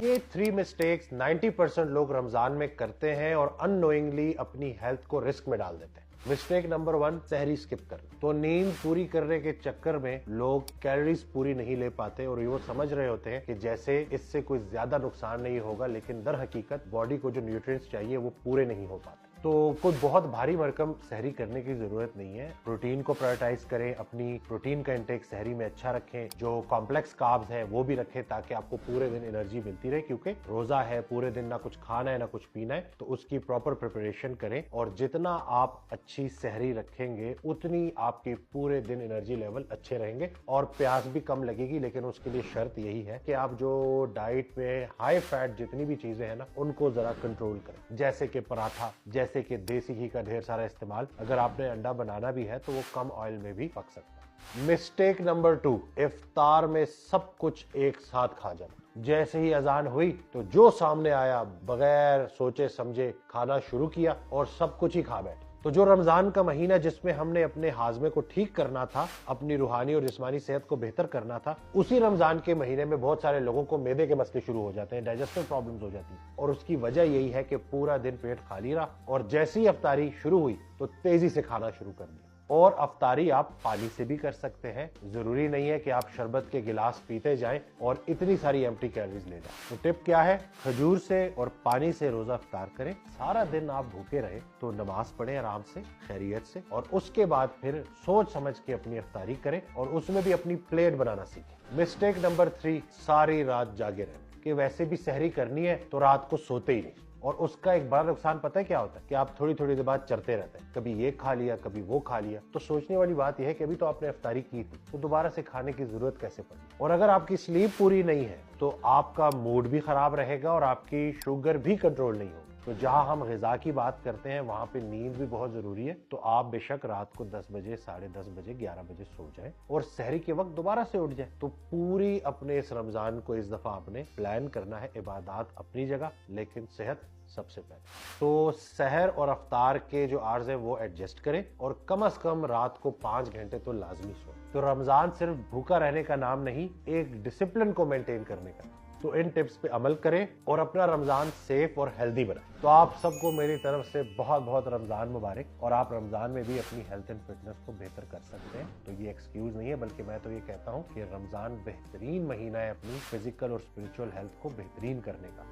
ये 3 मिस्टेक्स 90% लोग रमजान में करते हैं और अननोइंगली अपनी हेल्थ को रिस्क में डाल देते हैं। मिस्टेक नंबर 1, सहरी स्किप करना। तो नींद पूरी करने के चक्कर में लोग कैलोरीज पूरी नहीं ले पाते और वो समझ रहे होते हैं कि जैसे इससे कोई ज्यादा नुकसान नहीं होगा, लेकिन दर हकीकत बॉडी को जो न्यूट्रिएंट्स चाहिए वो पूरे नहीं हो पाते। तो कोई बहुत भारी भरकम सहरी करने की जरूरत नहीं है। प्रोटीन को प्रायोरिटाइज करें, अपनी प्रोटीन का इंटेक सहरी में अच्छा रखें, जो कॉम्प्लेक्स कार्ब्स हैं वो भी रखें ताकि आपको पूरे दिन एनर्जी मिलती रहे, क्योंकि रोजा है, पूरे दिन ना कुछ खाना है ना कुछ पीना है, तो उसकी प्रॉपर प्रिपरेशन करें। और जितना आप अच्छी सहरी रखेंगे उतनी आपकी पूरे दिन एनर्जी लेवल अच्छे रहेंगे और प्यास भी कम लगेगी। लेकिन उसके लिए शर्त यही है कि आप जो डाइट में हाई फैट जितनी भी चीजें हैं ना उनको जरा कंट्रोल करें, जैसे कि पराठा, जैसे कि देसी घी का ढेर सारा इस्तेमाल। अगर आपने अंडा बनाना भी है तो वो कम ऑयल में भी पक सकता है। मिस्टेक नंबर 2, इफ्तार में सब कुछ एक साथ खा जाना। जैसे ही अजान हुई तो जो सामने आया बगैर सोचे समझे खाना शुरू किया और सब कुछ ही खा बैठे। तो जो रमजान का महीना जिसमें हमने अपने हाजमे को ठीक करना था, अपनी रूहानी और जिस्मानी सेहत को बेहतर करना था, उसी रमजान के महीने में बहुत सारे लोगों को मैदे के मसले शुरू हो जाते हैं, डाइजेस्टिव प्रॉब्लम्स हो जाती हैं। और उसकी वजह यही है कि पूरा दिन पेट खाली रहा और जैसी अफ्तारी शुरू हुई तो तेजी से खाना शुरू कर दिया। और अफ्तारी आप पानी से भी कर सकते हैं, जरूरी नहीं है कि आप शरबत के गिलास पीते जाएं और इतनी सारी एम्प्टी कैलोरीज ले जाएं। तो टिप क्या है? खजूर से और पानी से रोजा अफ्तार करें। सारा दिन आप भूखे रहे तो नमाज पढ़ें आराम से, खैरियत से, और उसके बाद फिर सोच समझ के अपनी अफ्तारी करें और उसमें भी अपनी प्लेट बनाना सीखें। मिस्टेक नंबर 3, सारी रात जागे रहना। कि वैसे भी सहरी करनी है तो रात को सोते ही नहीं। और उसका एक बड़ा नुकसान पता है क्या होता है? कि आप थोड़ी थोड़ी देर बाद चढ़ते रहते हैं, कभी ये खा लिया कभी वो खा लिया। तो सोचने वाली बात यह है कि अभी तो आपने इफ्तारी की थी, तो दोबारा से खाने की जरूरत कैसे पड़ी? और अगर आपकी स्लीप पूरी नहीं है तो आपका मूड भी खराब रहेगा और आपकी शुगर भी कंट्रोल नहीं होगी। तो जहां हम ग़िज़ा की बात करते हैं वहां पे नींद भी बहुत जरूरी है। तो आप बेशक रात को 10 बजे, 10:30 बजे, 11 बजे सो जाएं और सहरी के वक्त दोबारा से उठ जाएं। तो पूरी अपने इस रमजान को इस दफा आपने प्लान करना है। इबादत अपनी जगह, लेकिन सेहत सबसे पहले। तो सहर और अफ्तार के जो आर्ज है वो एडजस्ट करें और कम से कम रात को 5 घंटे तो लाजमी सोएं। तो रमजान सिर्फ भूखा रहने का नाम नहीं, एक डिसिप्लिन को मेंटेन करने का। तो इन टिप्स पे अमल करें और अपना रमजान सेफ और हेल्दी बनाएं। तो आप सबको मेरी तरफ से बहुत बहुत रमजान मुबारक। और आप रमजान में भी अपनी हेल्थ एंड फिटनेस को बेहतर कर सकते हैं। तो ये एक्सक्यूज नहीं है, बल्कि मैं तो ये कहता हूँ कि रमजान बेहतरीन महीना है अपनी फिजिकल और स्पिरिचुअल हेल्थ को बेहतरीन करने का।